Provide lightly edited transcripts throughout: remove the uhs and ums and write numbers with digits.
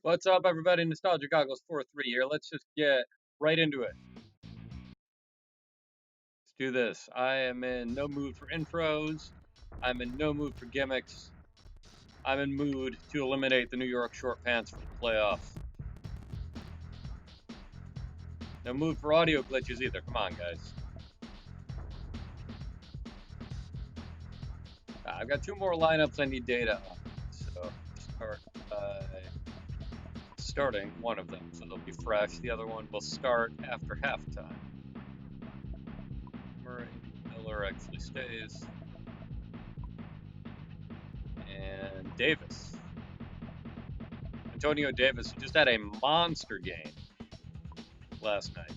What's up, everybody? Nostalgia Goggles 4-3 here. Let's just get right into it. Let's do this. I am in no mood for intros. I'm in no mood for gimmicks. I'm in mood to eliminate the New York short pants from the playoffs. No mood for audio glitches either. Come on, guys. I've got two more lineups I need data on. So start by starting one of them, so they'll be fresh. The other one will start after halftime. Murray Miller actually stays. And Davis. Antonio Davis just had a monster game last night.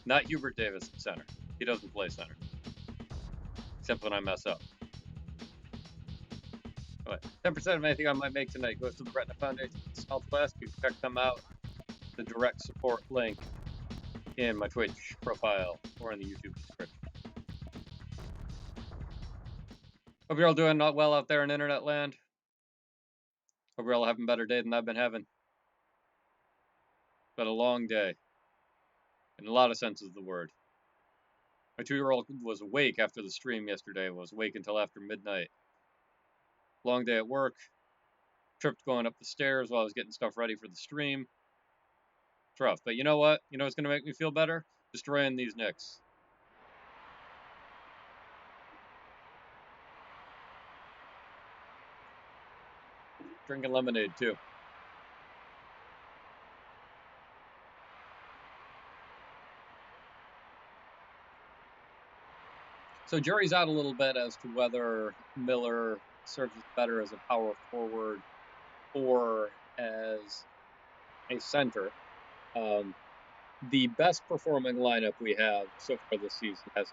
Not Hubert Davis at center. He doesn't play center, except when I mess up. 10% of anything I might make tonight goes to the Retina Foundation Southwest. You can check them out. The direct support link in my Twitch profile or in the YouTube description. Hope you're all doing well out there in internet land. Hope you're all having a better day than I've been having. It's been a long day, in a lot of senses of the word. My 2-year-old was awake after the stream yesterday, was awake until after midnight. Long day at work. Tripped going up the stairs while I was getting stuff ready for the stream. It's rough, but you know what? You know what's going to make me feel better? Destroying these Knicks. Drinking lemonade, too. So jury's out a little bit as to whether Miller serves better as a power forward or as a center. The best performing lineup we have so far this season has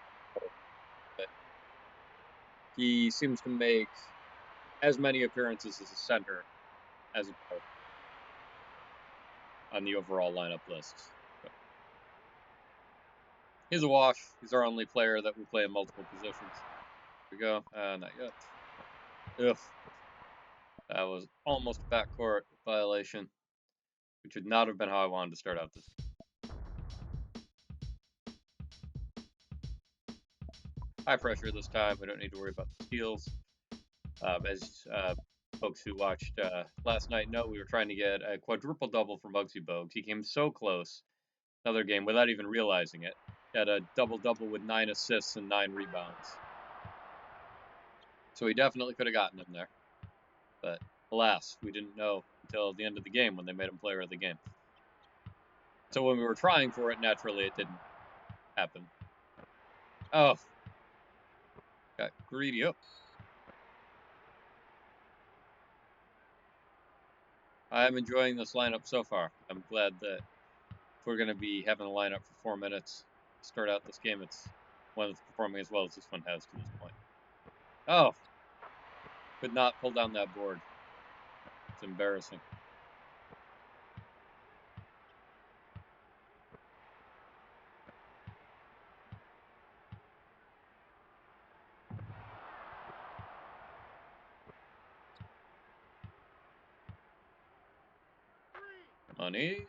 he seems to make as many appearances as a center as a power on the overall lineup list. So he's a wash. He's our only player that we play in multiple positions. Here we go. Not yet. Ugh. That was almost a backcourt violation, which would not have been how I wanted to start out this game. High pressure this time. We don't need to worry about the steals. As folks who watched last night know, we were trying to get a quadruple double from Muggsy Bogues. He came so close another game without even realizing it. He had a double-double with 9 assists and 9 rebounds. So he definitely could have gotten him there. But alas, we didn't know until the end of the game when they made him player of the game. So when we were trying for it, naturally it didn't happen. Oh. Got greedy. Oh. I'm enjoying this lineup so far. I'm glad that if we're going to be having a lineup for 4 minutes to start out this game, it's one that's performing as well as this one has to this point. Oh. Could not pull down that board. It's embarrassing. Money.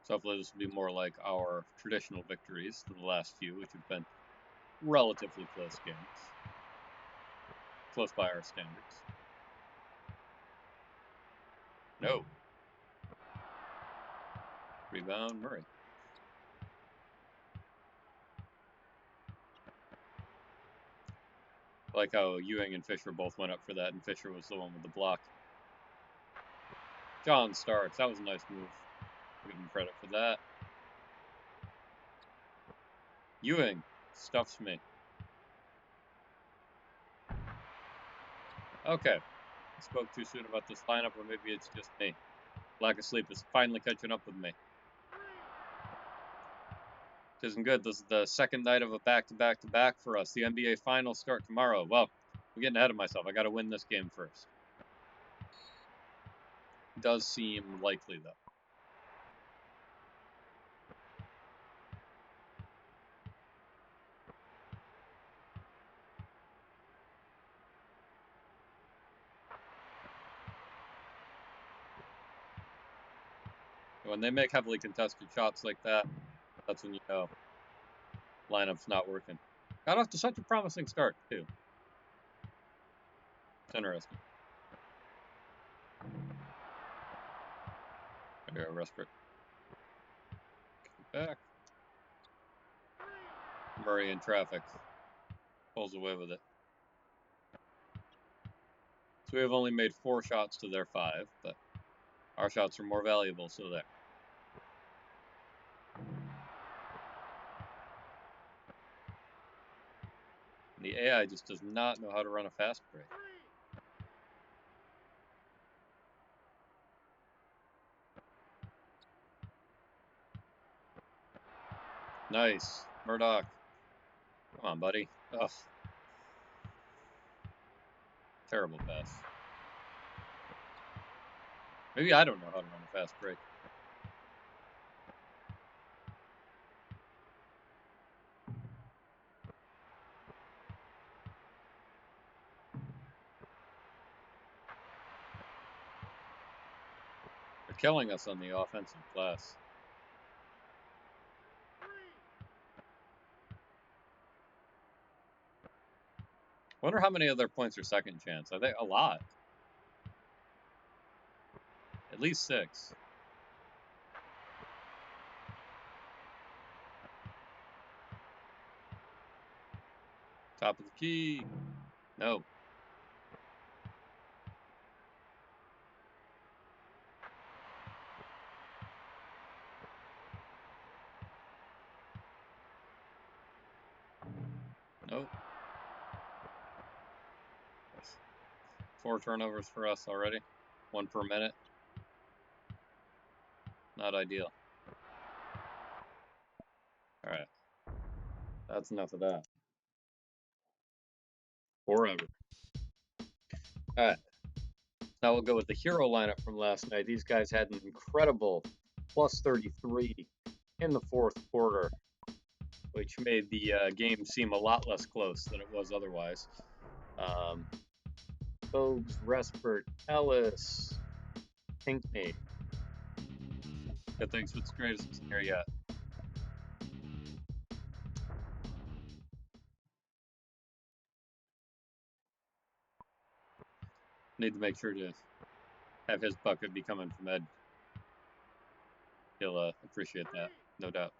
So hopefully this will be more like our traditional victories than the last few, which have been relatively close games. Close by our standards. No. Rebound, Murray. I like how Ewing and Fisher both went up for that, and Fisher was the one with the block. John starts. That was a nice move. Give him credit for that. Ewing stuffs me. Okay. I spoke too soon about this lineup, or maybe it's just me. Lack of sleep is finally catching up with me. It isn't good. This is the second night of a back-to-back-to-back for us. The NBA Finals start tomorrow. Well, I'm getting ahead of myself. I got to win this game first. It does seem likely, though. When they make heavily contested shots like that, that's when you know lineup's not working. Got off to such a promising start, too. It's interesting. I got a respite. Back. Murray in traffic. Pulls away with it. So we have only made 4 shots to their 5, but our shots are more valuable, so there. The AI just does not know how to run a fast break. Nice. Murdoch. Come on, buddy. Ugh. Terrible pass. Maybe I don't know how to run a fast break. They're killing us on the offensive glass. Wonder how many of their points are second chance. I think a lot. At least 6. Top of the key. No. Nope. 4 turnovers for us already. 1 per minute. Not ideal. Alright. That's enough of that. Forever. Alright. Now we'll go with the hero lineup from last night. These guys had an incredible plus 33 in the 4th quarter, which made the game seem a lot less close than it was otherwise. Bogues, Respert, Ellis, Pinkney. Good things Fitzgerald isn't here yet. Need to make sure to have his bucket be coming from Ed. He'll appreciate that, no doubt.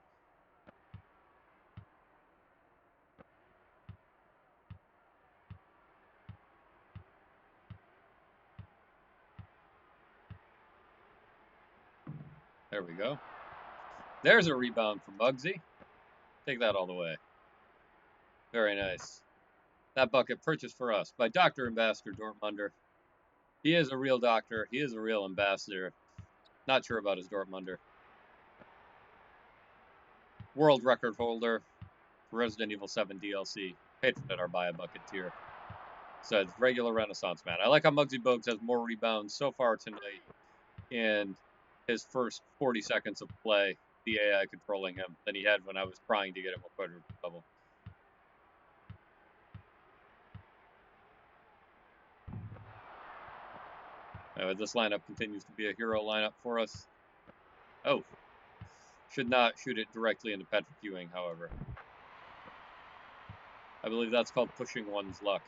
There we go. There's a rebound for Muggsy. Take that all the way. Very nice. That bucket purchased for us by Dr. Ambassador Dortmunder. He is a real doctor. He is a real ambassador. Not sure about his Dortmunder. World record holder for Resident Evil 7 DLC. Patron at our Buy a Bucket tier. Says regular Renaissance man. I like how Muggsy Bogues has more rebounds so far tonight in his first 40 seconds of play, the AI controlling him, than he had when I was trying to get him a quadruple double. This lineup continues to be a hero lineup for us. Oh. Should not shoot it directly into Patrick Ewing, however. I believe that's called pushing one's luck.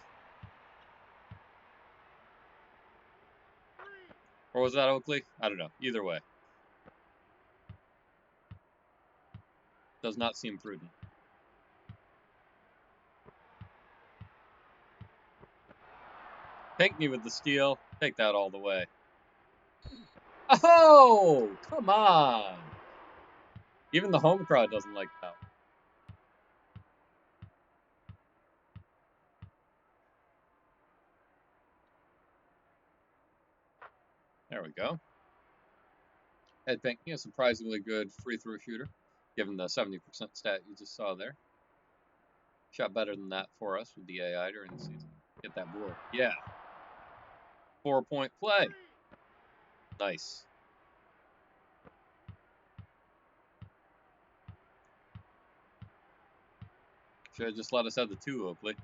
Or was that Oakley? I don't know. Either way. Does not seem prudent. Pinkney with the steal. Take that all the way. Oh! Come on! Even the home crowd doesn't like that. There we go. Ed Pinkney, a surprisingly good free throw shooter, given the 70% stat you just saw there. Shot better than that for us with the AI during the season. Get that board. Yeah. 4-point play. Nice. Should have just let us have the 2, Oakley.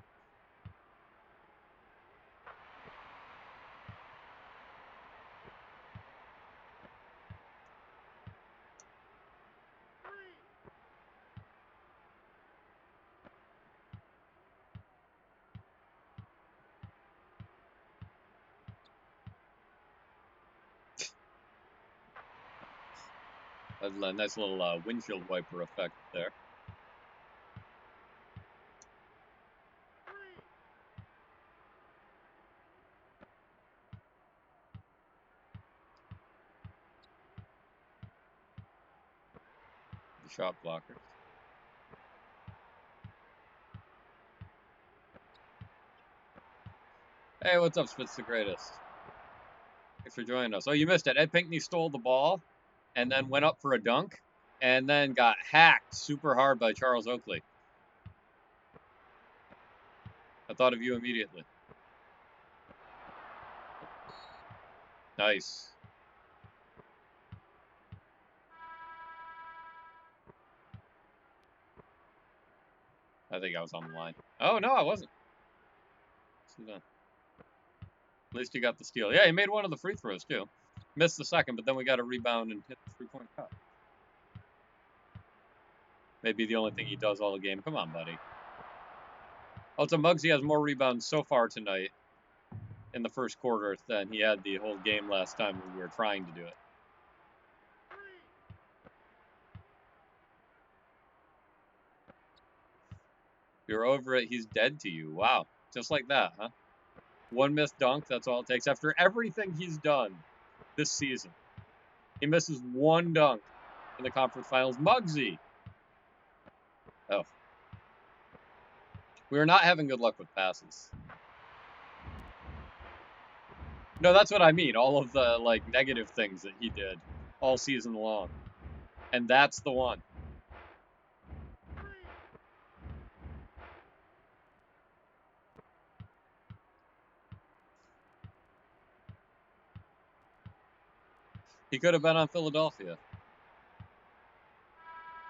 A nice little windshield wiper effect there. The shot blocker. Hey, what's up, Spitz the Greatest? Thanks for joining us. Oh, you missed it. Ed Pinckney stole the ball and then went up for a dunk and then got hacked super hard by Charles Oakley. I thought of you immediately. Nice. I think I was on the line. Oh, no, I wasn't. At least you got the steal. Yeah, he made one of the free throws, too. Missed the second, but then we got a rebound and hit the three-point shot. Maybe the only thing he does all the game. Come on, buddy. Also, Muggsy has more rebounds so far tonight in the first quarter than he had the whole game last time when we were trying to do it. You're over it. He's dead to you. Wow. Just like that, huh? One missed dunk. That's all it takes. After everything he's done this season, he misses one dunk in the conference finals. Muggsy. Oh. We are not having good luck with passes. No, that's what I mean. All of the, like, negative things that he did all season long. And that's the one. He could have been on Philadelphia.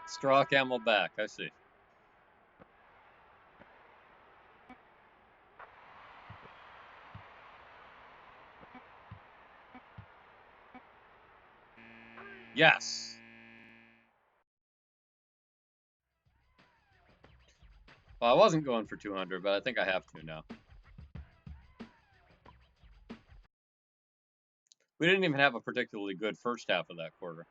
Straw camel back. I see. Yes. Well, I wasn't going for 200, but I think I have to now. We didn't even have a particularly good first half of that quarter.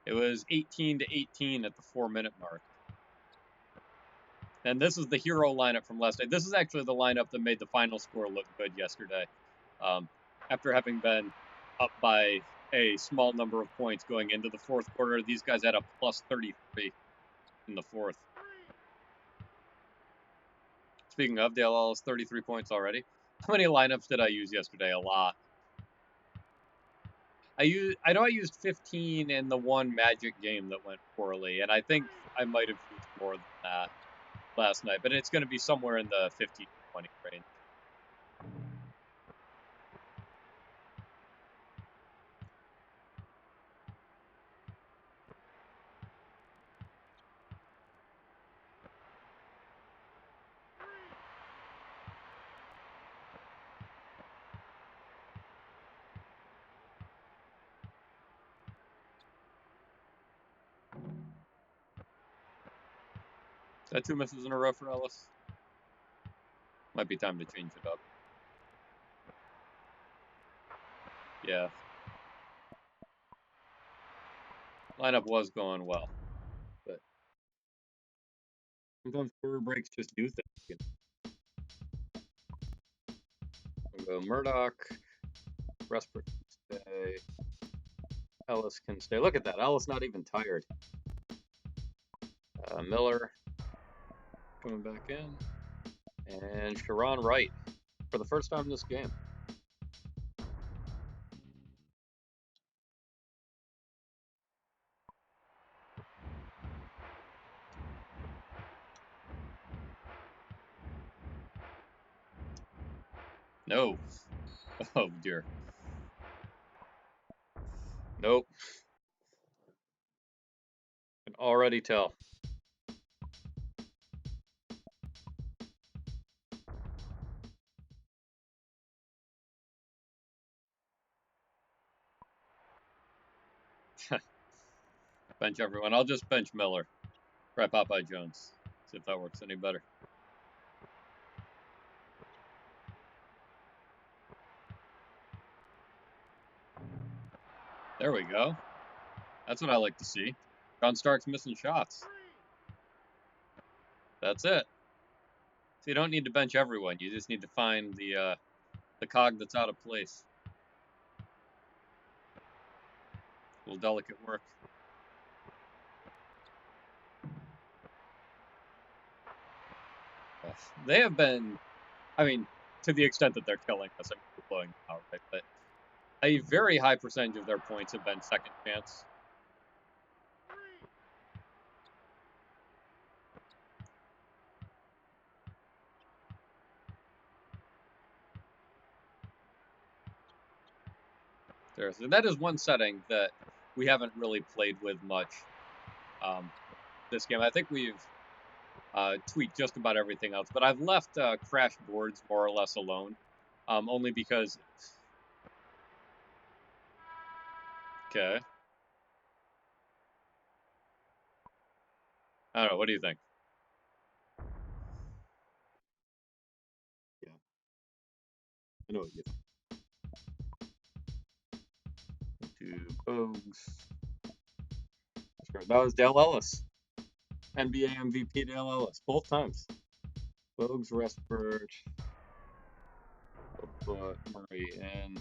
It was 18-18 at the 4-minute mark. And this is the hero lineup from last night. This is actually the lineup that made the final score look good yesterday. After having been up by a small number of points going into the fourth quarter, these guys had a plus 33 in the fourth. Speaking of, Dale Ellis, 33 points already. How many lineups did I use yesterday? A lot. I know I used 15 in the one Magic game that went poorly, and I think I might have used more than that last night, but it's going to be somewhere in the 15 to 20 range. Is that 2 misses in a row for Ellis? Might be time to change it up. Yeah. Lineup was going well, but sometimes quarter breaks just do things. We'll go Murdoch, Westbrook can stay, Ellis can stay. Look at that, Ellis not even tired. Miller coming back in, and Sharon Wright for the first time in this game. No. Oh dear. Nope. Can already tell. Bench everyone. I'll just bench Miller. Try Popeye Jones. See if that works any better. There we go. That's what I like to see. John Stark's missing shots. That's it. So you don't need to bench everyone. You just need to find the cog that's out of place. A little delicate work. They have been, I mean, to the extent that they're killing us, I'm blowing them out, right? But a very high percentage of their points have been second chance. So that is one setting that we haven't really played with much this game. I think we've tweaked just about everything else, but I've left crash boards more or less alone, only because. Okay. I don't know. What do you think? Yeah, I know what you think. Two Bogues. That was Dale Ellis, NBA MVP Dale Ellis, both times. Bogues, Restford, put Murray in.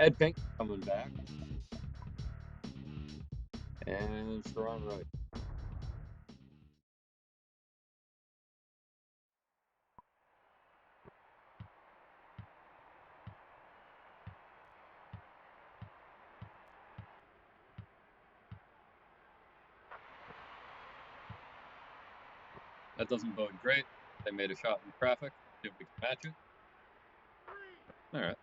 Ed Pink coming back, and Sharon Wright. That doesn't bode great. They made a shot in traffic. See if we can match it. All right.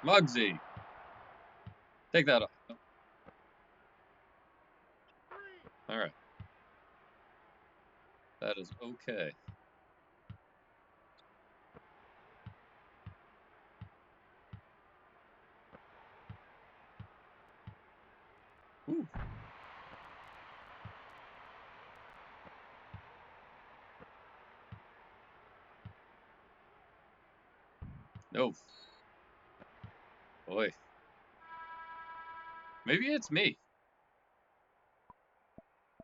Muggsy. Take that off. Oh, all right. That is okay. Ooh. No. Boy. Maybe it's me.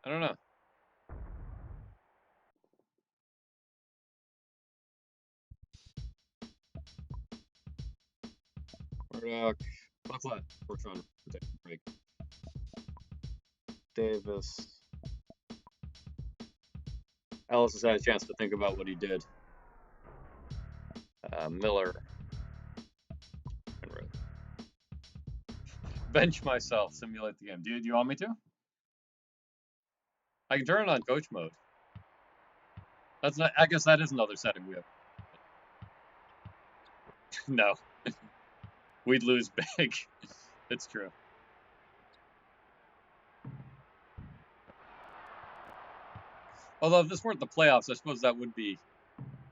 I don't know. Murdoch. What's that? We're trying to take a break. Davis. Ellis has had a chance to think about what he did. Miller. And bench myself. Simulate the game. Do you want me to? I can turn it on coach mode. That's not. I guess that is another setting we have. No. We'd lose big. It's true. Although if this weren't the playoffs, I suppose that would be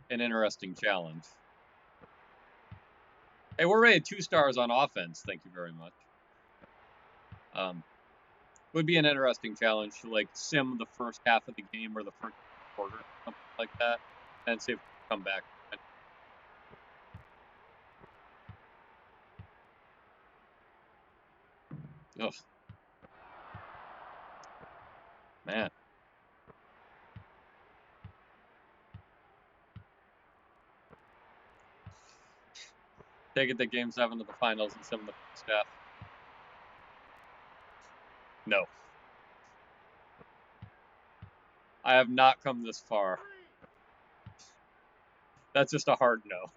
an interesting challenge. Hey, we're rated 2 stars on offense. Thank you very much. Would be an interesting challenge to like sim the first half of the game or the first quarter, something like that, and see if we can come back. Ugh. Man. Take it to game 7 of the finals and sim the first half. No. I have not come this far. That's just a hard no.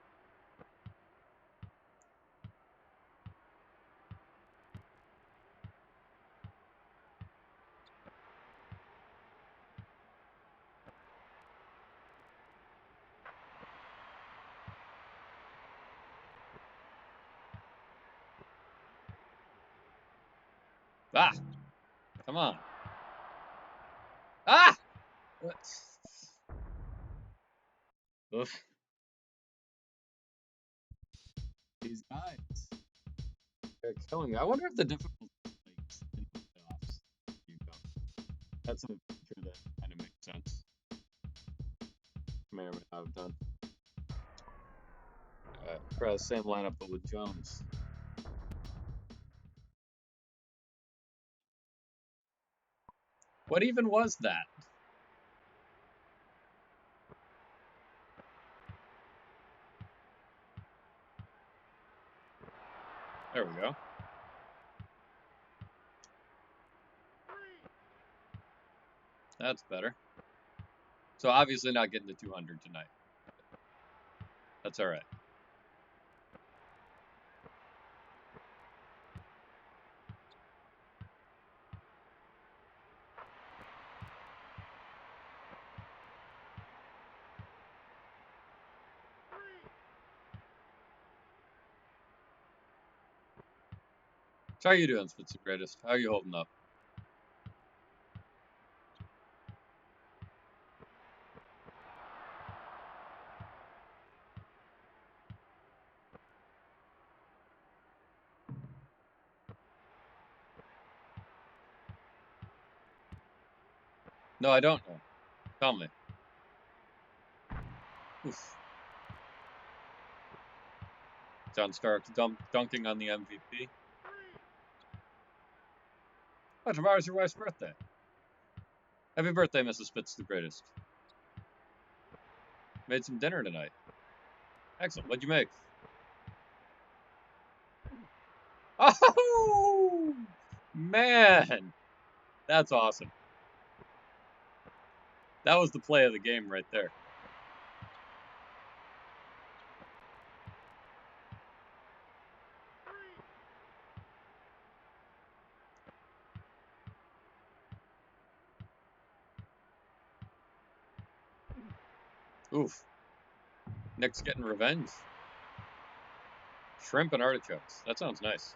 Ah! Come on. Ah! What? Ugh. These guys. They're killing me. I wonder if the difficulty spikes in the playoffs. That's a picture that kind of makes sense. May or may not have done. Try the same lineup, but with Jones. What even was that? There we go. That's better. So obviously not getting to 200 tonight. That's all right. So how you doing, Spitz the Greatest? How are you holding up? No, I don't know. Tell me. Oof. John Stark dunking on the MVP. Oh, tomorrow's your wife's birthday. Happy birthday, Mrs. Spitz the Greatest. Made some dinner tonight. Excellent. What'd you make? Oh, man. That's awesome. That was the play of the game right there. Oof. Knicks getting revenge. Shrimp and artichokes. That sounds nice.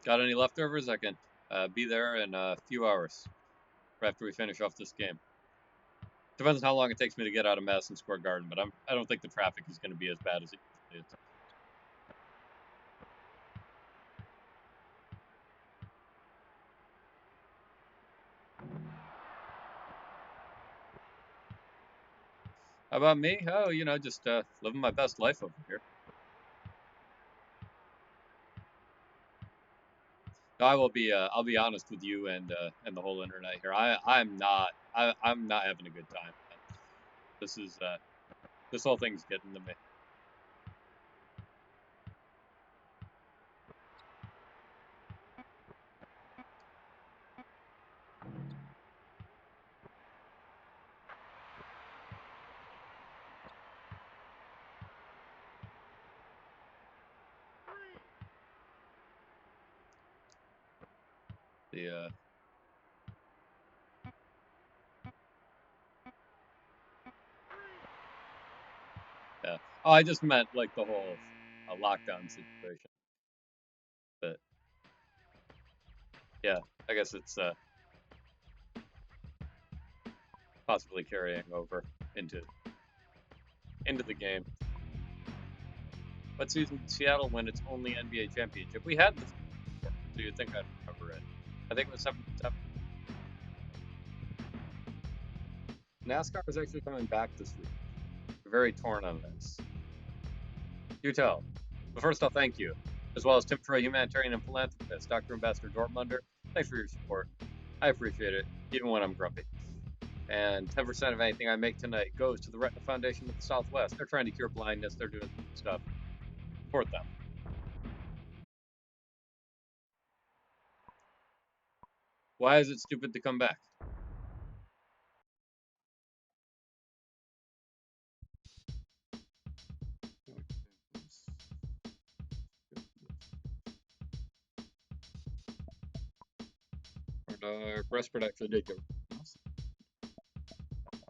Got any leftovers? I can be there in a few hours after we finish off this game. Depends on how long it takes me to get out of Madison Square Garden, but I don't think the traffic is going to be as bad as it usually is. How about me? Oh, just living my best life over here. No, I'll be honest with you and the whole internet here. I'm not having a good time. This is this whole thing's getting to me. The yeah. Oh, I just meant like the whole lockdown situation. But yeah, I guess it's possibly carrying over into into the game. What season did Seattle win its only NBA championship? We had this before, so you'd think I'd remember it. I think it was 77. NASCAR is actually coming back this week. We're very torn on this. You tell. But first off, thank you, as well as Tim Troy, humanitarian and philanthropist, Dr. Ambassador Dortmunder. Thanks for your support. I appreciate it, even when I'm grumpy. And 10% of anything I make tonight goes to the Retina Foundation of the Southwest. They're trying to cure blindness. They're doing stuff. Support them. Why is it stupid to come back? Rashford actually did go.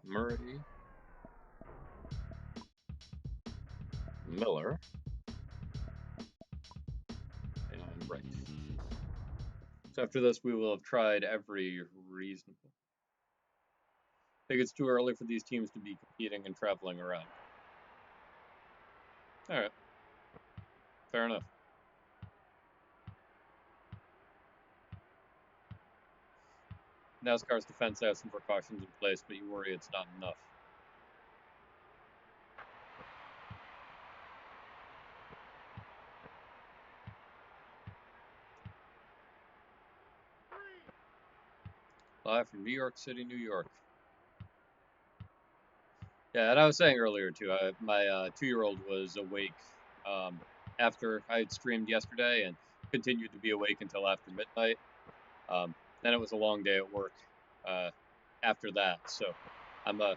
Murray, Miller, and Wright. So after this, we will have tried every reasonable. I think it's too early for these teams to be competing and traveling around. All right, fair enough. NASCAR's defense has some precautions in place, but you worry it's not enough. Live from New York City, New York. Yeah, and I was saying earlier too, my 2-year-old was awake after I had streamed yesterday and continued to be awake until after midnight. Then it was a long day at work after that, so I'm a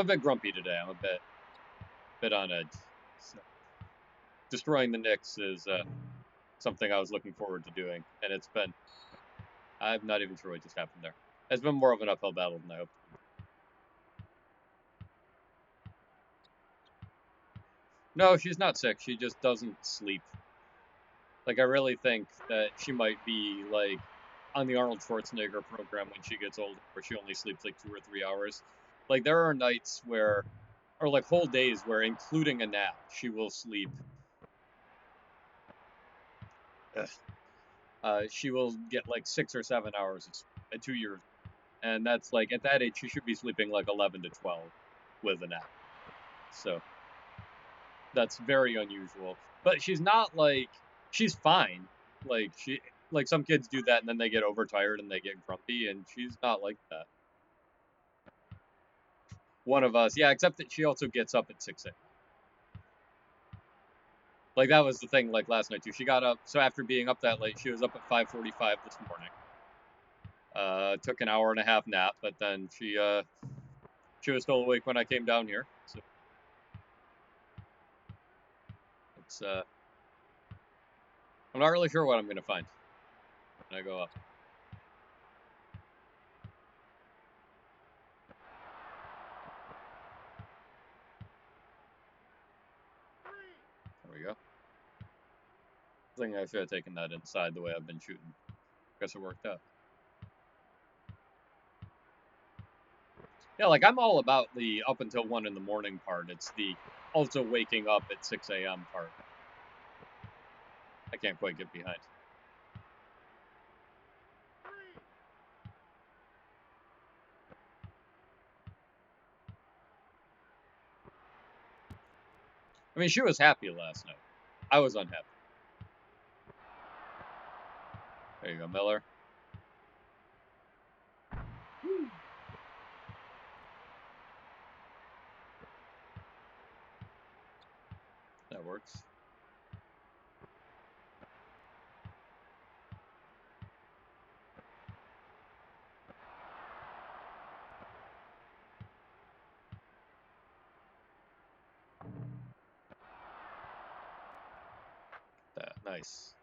bit grumpy today. I'm a bit on edge. So, destroying the Knicks is something I was looking forward to doing, and I'm not even sure what just happened there. It's been more of an uphill battle than I hoped. No, she's not sick. She just doesn't sleep. Like, I really think that she might be, like, on the Arnold Schwarzenegger program when she gets older, where she only sleeps, like, 2 or 3 hours. Like, there are nights where, or, like, whole days where, including a nap, she will sleep. She will get, like, 6 or 7 hours at 2 years. And that's, like, at that age, she should be sleeping, like, 11 to 12 with a nap. So, that's very unusual. But she's not, like, she's fine. Like some kids do that and then they get overtired and they get grumpy, and she's not like that. One of us, yeah, except that she also gets up at 6 a.m. Like, that was the thing, like, last night too. She got up, so after being up that late, she was up at 5:45 this morning. Took an hour and a half nap, but then she was still awake when I came down here. So it's I'm not really sure what I'm gonna find when I go up. There we go. I think I should have taken that inside the way I've been shooting. Guess it worked out. Yeah, like, I'm all about the up until 1 in the morning part. It's the also waking up at 6 a.m. part. I can't quite get behind. I mean, she was happy last night. I was unhappy. There you go, Miller. That works. That nice.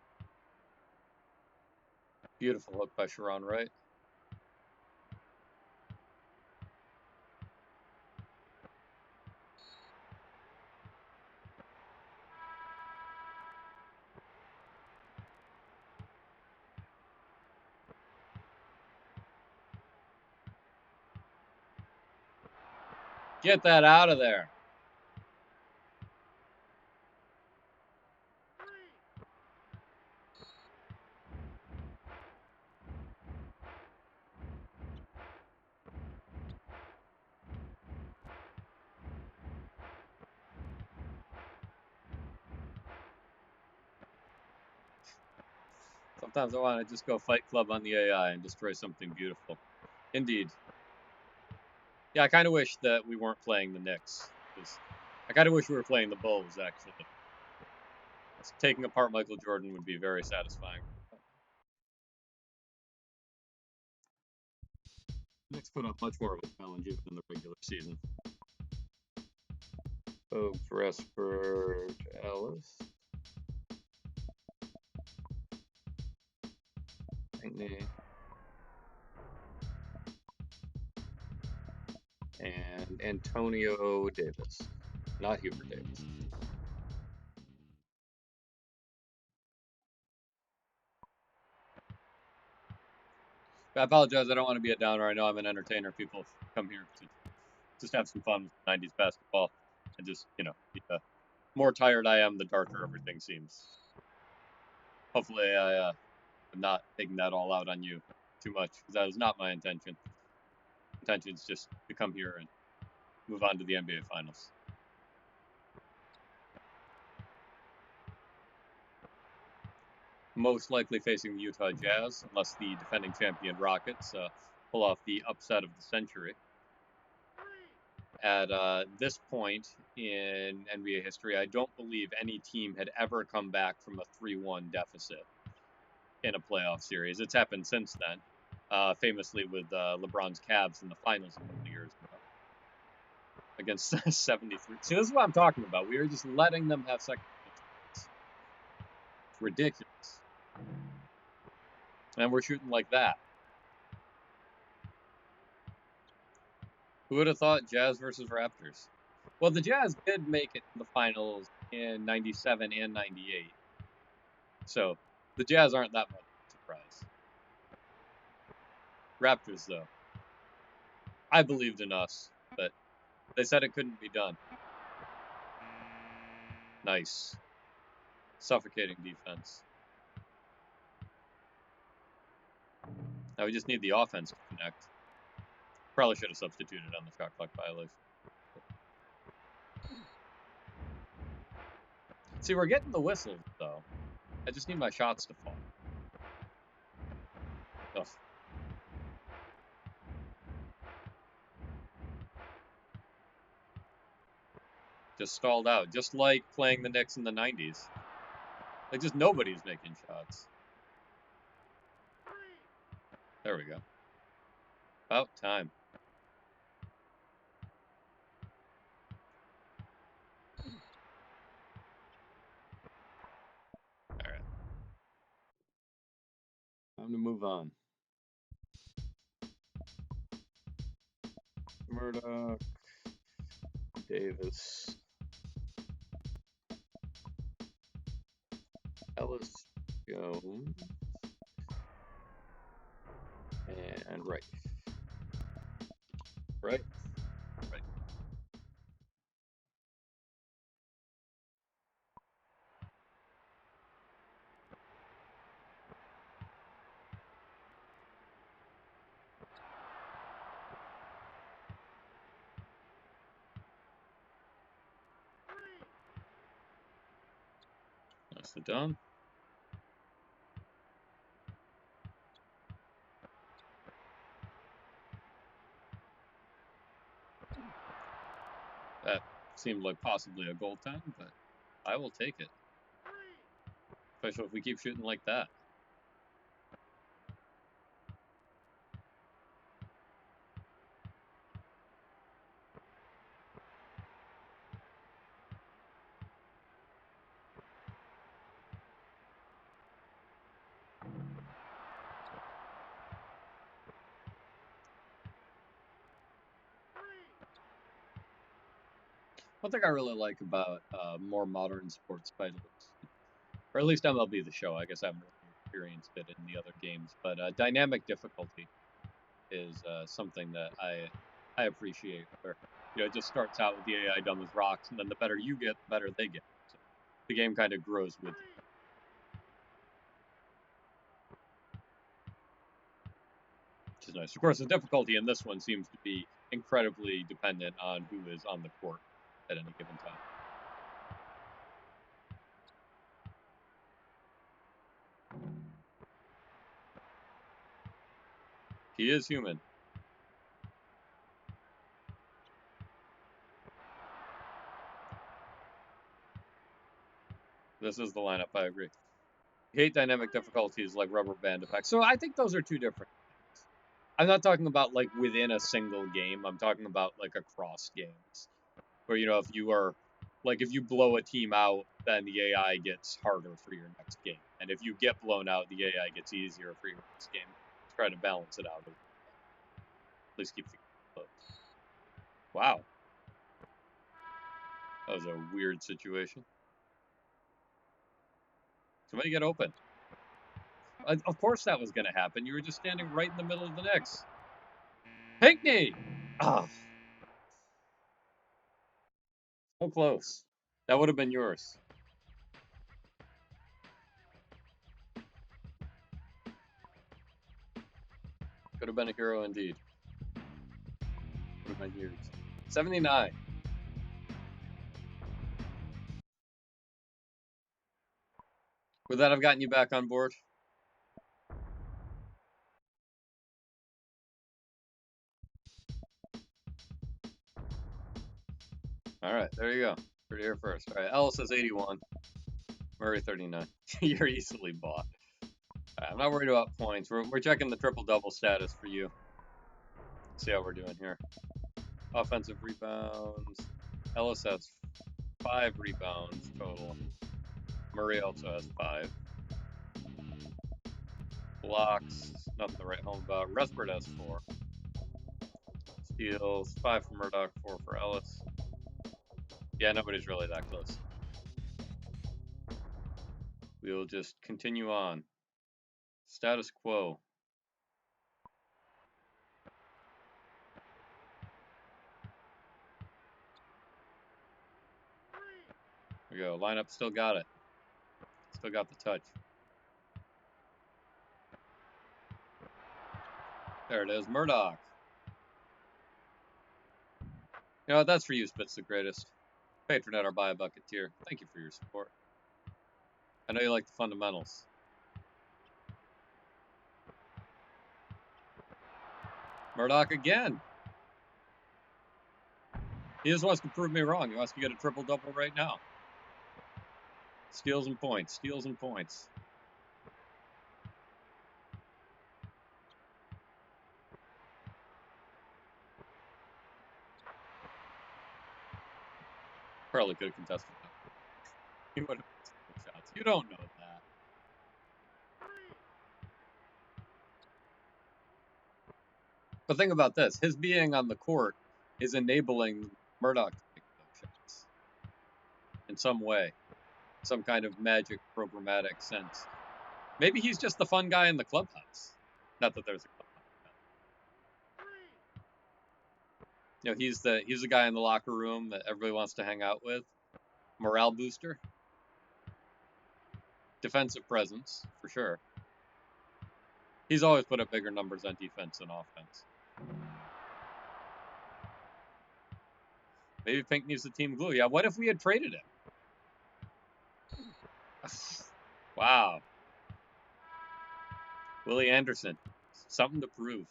Beautiful hook by Sharon Wright. Get that out of there. Sometimes I want to just go Fight Club on the AI and destroy something beautiful. Indeed. Yeah, I kind of wish that we weren't playing the Knicks. I kind of wish we were playing the Bulls, actually. Taking apart Michael Jordan would be very satisfying. The Knicks put up much more of a challenge even in the regular season. Oaks, Restford, Ellis. Pinckney. And Antonio Davis. Not Hubert Davis. I apologize. I don't want to be a downer. I know I'm an entertainer. People come here to just have some fun with 90s basketball. And just, the more tired I am, the darker everything seems. Hopefully, I am not taking that all out on you. too much because that was not my intention. Intention is just to come here and move on to the NBA Finals. Most likely facing the Utah Jazz, unless the defending champion Rockets pull off the upset of the century. At this point in NBA history, I don't believe any team had ever come back from a 3-1 deficit in a playoff series. It's happened since then, famously with LeBron's Cavs in the finals a couple of years ago against 73. See, this is what I'm talking about. We are just letting them have second chances. It's ridiculous. And we're shooting like that. Who would have thought Jazz versus Raptors? Well, the Jazz did make it to the finals in 97 and 98. So the Jazz aren't that much of a surprise. Raptors, though. I believed in us, but they said it couldn't be done. Nice. Suffocating defense. Now we just need the offense to connect. Probably should have substituted on the shot clock violation. See, we're getting the whistles, though. I just need my shots to fall. Ugh. Just stalled out. Just like playing the Knicks in the 90s. Like, just nobody's making shots. There we go. About time. Alright. Time to move on. Murdoch. Davis. Ellis. Jones. And Wright. Right? Right. Nicely done. That seemed like possibly a goaltend, but I will take it. Especially if we keep shooting like that. One thing I really like about more modern sports titles, or at least MLB The Show, I guess I haven't really experienced it in the other games, but dynamic difficulty is something that I appreciate. Where it just starts out with the AI dumb as rocks, and then the better you get, the better they get. So the game kind of grows with you. Which is nice. Of course, the difficulty in this one seems to be incredibly dependent on who is on the court at any given time. He is human. This is the lineup, I agree. Hate dynamic difficulties like rubber band effect. So I think those are two different things. I'm not talking about like within a single game. I'm talking about like across games. Where if you are if you blow a team out, then the AI gets harder for your next game. And if you get blown out, the AI gets easier for your next game. Try to balance it out. At least keep the game close. Wow. That was a weird situation. Somebody get open. Of course that was going to happen. You were just standing right in the middle of the Knicks. Pinkney! Ah. So close. That would have been yours. Could have been a hero indeed. Would have been huge. 79. With that, I've gotten you back on board. All right, there you go. Heard it here first. All right, Ellis says 81. Murray 39. You're easily bought. Right, I'm not worried about points. We're checking the triple-double status for you. See how we're doing here. Offensive rebounds. Ellis has 5 rebounds total. Murray also has 5. Blocks, nothing to write home about. Rutherford has 4. Steals, 5 for Murdoch, 4 for Ellis. Yeah, nobody's really that close. We will just continue on. Status quo. There we go. Lineup still got it. Still got the touch. There it is. Murdoch. You know what? That's for you, Spitz the Greatest. Patronette or buy a bucket tier. Thank you for your support. I know you like the fundamentals. Murdoch again. He just wants to prove me wrong. He wants to get a triple-double right now. Steals and points. Steals and points. Probably could have contested that. He would have missed the shots. You don't know that. But think about this. His being on the court is enabling Murdoch to make those shots. In some way. Some kind of magic programmatic sense. Maybe he's just the fun guy in the clubhouse. Not that there's a clubhouse. You know, he's the guy in the locker room that everybody wants to hang out with. Morale booster. Defensive presence, for sure. He's always put up bigger numbers on defense than offense. Maybe Pink needs the team glue. Yeah, what if we had traded him? Wow. Willie Anderson. Something to prove.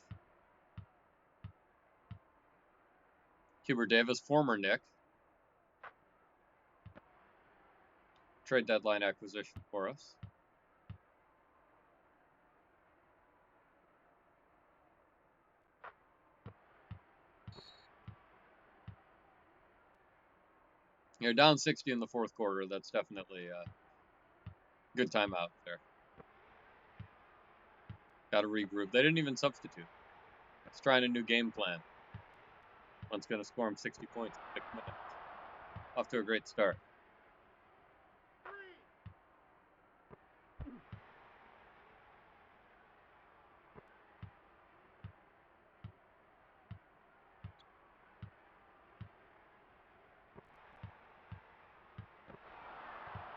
Hubert Davis, former Knick. Trade deadline acquisition for us. You're down 60 in the fourth quarter. That's definitely a good time out there. Got to regroup. They didn't even substitute. It's trying a new game plan. One's going to score him 60 points in 6 minutes. Off to a great start.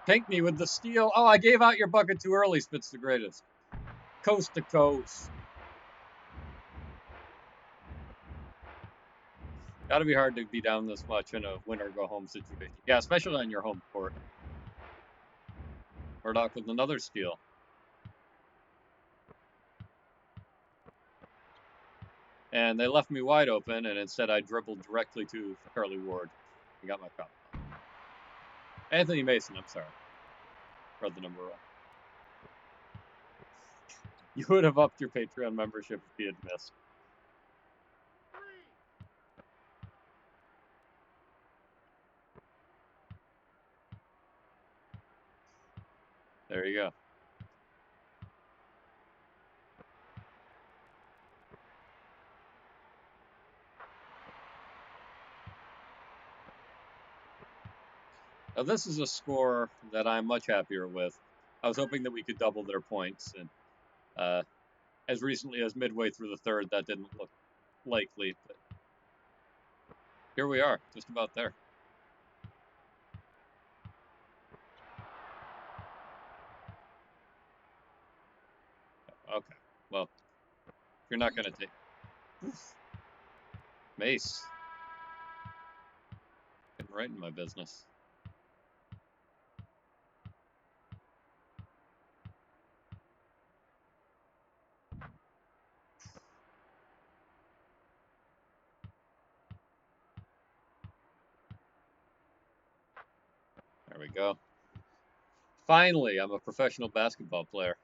Pinkney with the steal. Oh, I gave out your bucket too early, Spitz the Greatest. Coast to coast. Got to be hard to be down this much in a win-or-go-home situation. Yeah, especially on your home court. Murdoch with another steal. And they left me wide open, and instead I dribbled directly to Charlie Ward. He got my foul. Anthony Mason, I'm sorry. Read the number wrong. You would have upped your Patreon membership if he had missed. There you go. Now this is a score that I'm much happier with. I was hoping that we could double their points, and as recently as midway through the third, that didn't look likely. But here we are, just about there. Okay, well, You're not going to take... Oof. Mace. Getting right in my business. There we go. Finally, I'm a professional basketball player.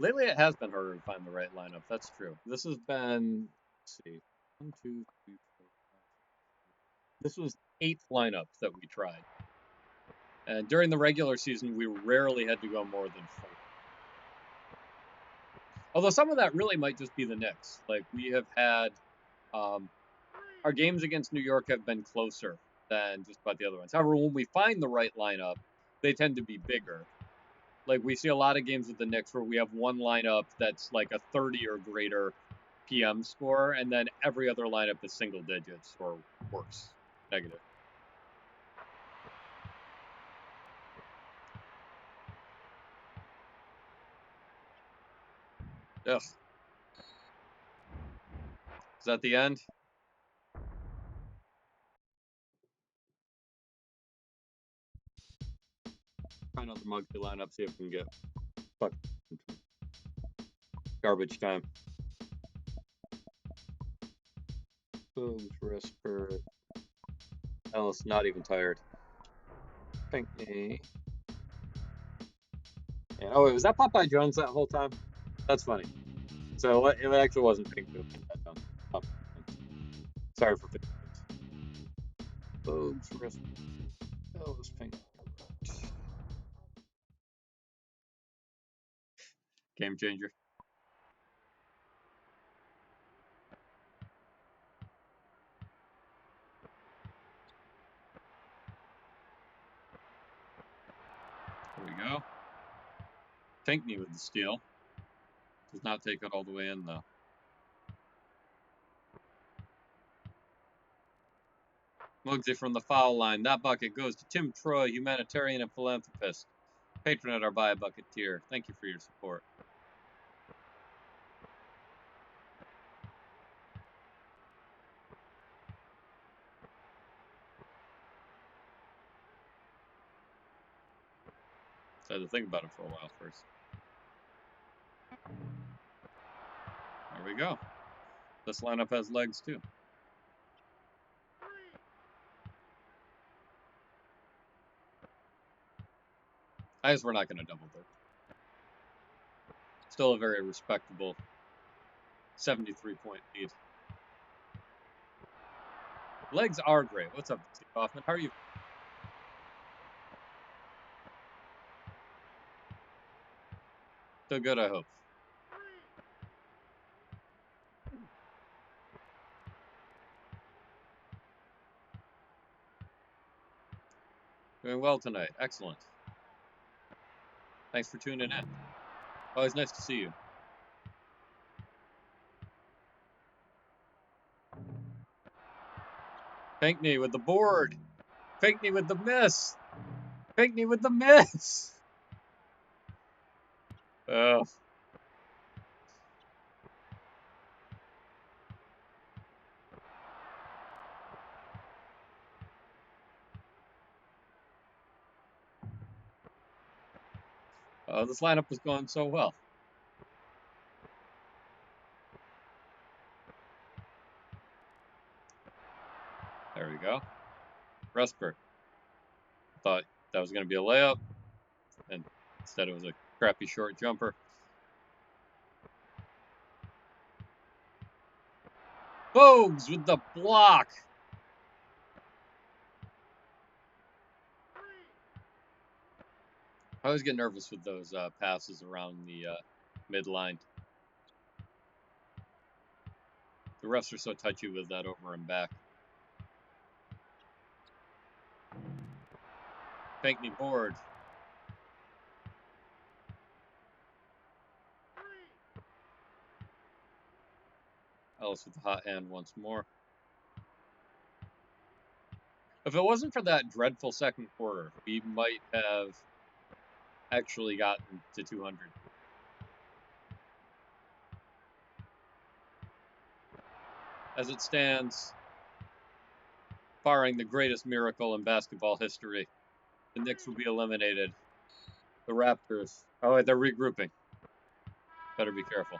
Lately, it has been harder to find the right lineup. That's true. This has been, let's see, 1, 2, 3, 4, 5. This was 8th lineup that we tried. And during the regular season, we rarely had to go more than 4. Although some of that really might just be the Knicks. Like, we have had, our games against New York have been closer than just about the other ones. However, when we find the right lineup, they tend to be bigger. Like, we see a lot of games with the Knicks where we have one lineup that's like a 30 or greater PM score, and then every other lineup is single digits or worse, negative. Ugh. Is that the end? Try another monkey lineup, see if we can get fuck garbage time. Booms, Risper. Ellis, not even tired. Pinkney. And, oh, wait, was that Popeye Jones that whole time? That's funny. So it actually wasn't Pinkney. Sorry for Pinkney. Booms, Risper. Ellis, Pinkney. Game changer. There we go. Pinkney with the steal. Does not take it all the way in, though. Muggsy from the foul line. That bucket goes to Tim Troy, humanitarian and philanthropist. Patron at our Buy a Bucket tier. Thank you for your support. So I had to think about it for a while first. There we go. This lineup has legs too. I guess we're not going to double dip. Still a very respectable 73-point lead. Legs are great. What's up, Steve Hoffman? How are you? Still good, I hope. Doing well tonight. Excellent. Thanks for tuning in. Always nice to see you. Pinkney with the board. Pinkney with the miss. Pinkney with the miss. Oh. This lineup was going so well. There we go. Resper. Thought that was going to be a layup, and instead it was a crappy short jumper. Bogues with the block. I always get nervous with those passes around the midline. The refs are so touchy with that over and back. Pinkney board. Ellis with the hot hand once more. If it wasn't for that dreadful second quarter, we might have actually gotten to 200. As it stands, barring the greatest miracle in basketball history, the Knicks will be eliminated. The Raptors, oh wait, they're regrouping. Better be careful.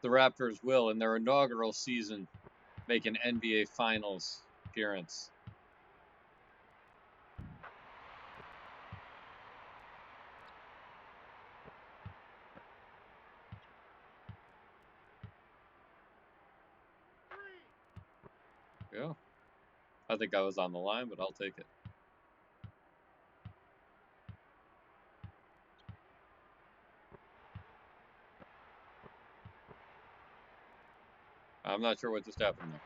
The Raptors will, in their inaugural season, make an NBA Finals appearance. Yeah. I think I was on the line, but I'll take it. I'm not sure what just happened there.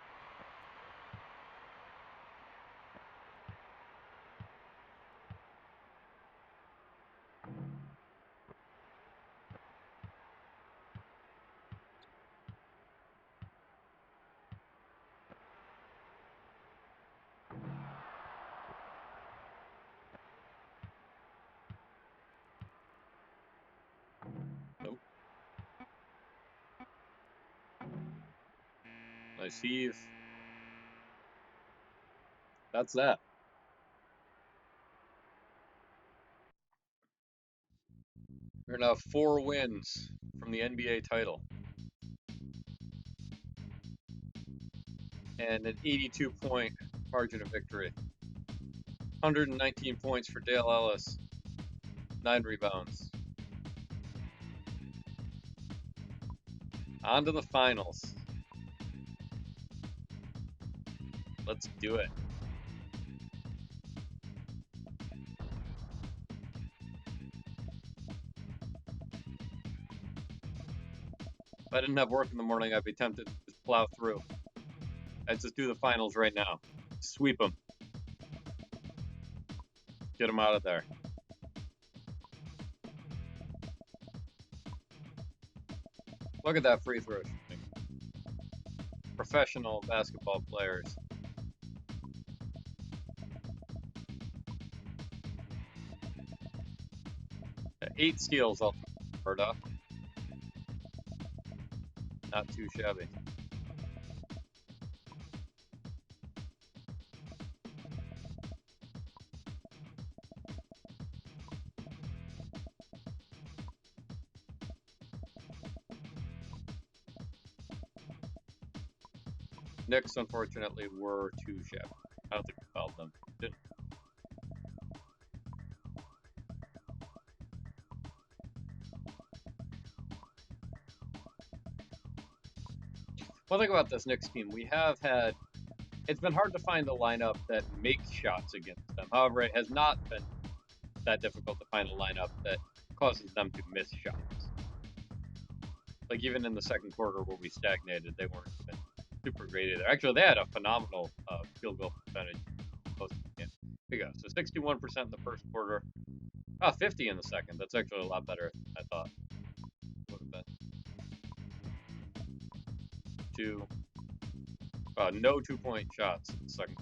Nope. Nice heave. That's that. We're now 4 wins from the NBA title. And an 82-point margin of victory. 119 points for Dale Ellis. 9 rebounds. On to the finals. Let's do it. If I didn't have work in the morning, I'd be tempted to just plow through. I'd just do the finals right now. Sweep them. Get them out of there. Look at that free throw shooting. Professional basketball players. Yeah, 8 steals ultimately. Not too shabby. Knicks, unfortunately, were too shabby. I don't think we fouled them. Didn't. One thing about this Knicks team, we have had. It's been hard to find the lineup that makes shots against them. However, it has not been that difficult to find a lineup that causes them to miss shots. Like, even in the second quarter where we stagnated, they weren't even super great either. Actually, they had a phenomenal field goal percentage most of the game. Here we go. So 61% in the first quarter. 50 in the second. That's actually a lot better than I thought it would have been. 2. No 2-point shots in the second.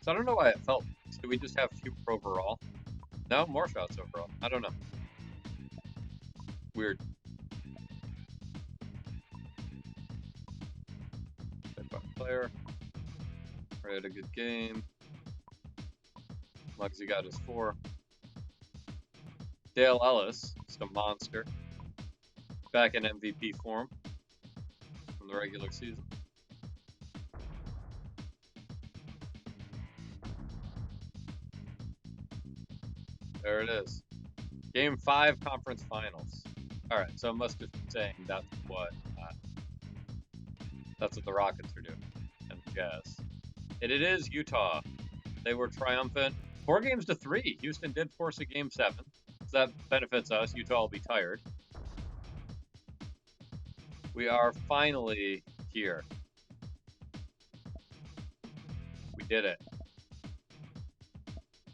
So I don't know why it felt. Did we just have fewer overall? No, more shots overall. I don't know. Weird. Player. Ray had a good game. Muggsy got his 4. Dale Ellis, just a monster. Back in MVP form from the regular season. There it is. Game 5 conference finals. Alright, so I must have been saying that's what the Rockets are doing. And the Jazz. And it is Utah. They were triumphant. 4-3. Houston did force a game 7. So that benefits us. Utah will be tired. We are finally here. We did it.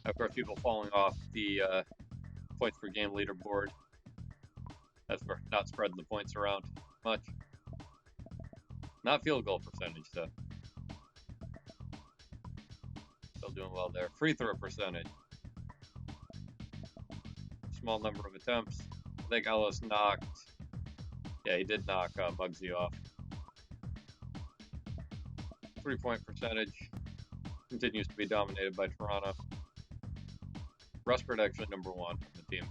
Of course, people falling off the points per game leaderboard. That's for not spreading the points around much. Not field goal percentage, though. Still doing well there. Free throw percentage. small number of attempts. I think Ellis knocked. Yeah, he did knock Muggsy off. 3-point percentage continues to be dominated by Toronto. Rustford actually number one on the team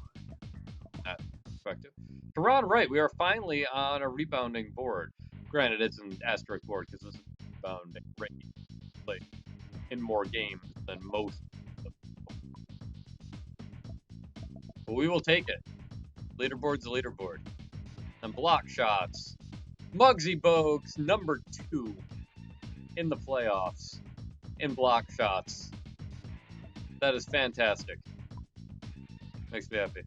in that perspective. Toronto, right? We are finally on a rebounding board. Granted, it's an asterisk board because this is rebounding rate like in more games than most. But we will take it. Leaderboard's a leaderboard. And block shots. Muggsy Bogues, number 2 in the playoffs in block shots. That is fantastic. Makes me happy.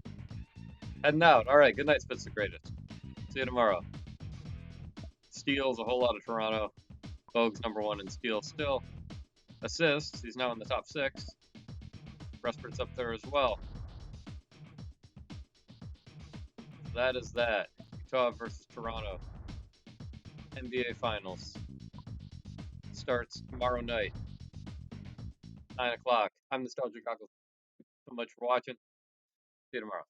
Heading out. All right. Good night, Spitz the Greatest. See you tomorrow. Steals, a whole lot of Toronto. Bogues number 1 in steals still. Assists, he's now in the top 6. Rustford's up there as well. That is that. Utah versus Toronto. NBA Finals. Starts tomorrow night. 9 o'clock. I'm Nostalgic Goggles. Thank you so much for watching. See you tomorrow.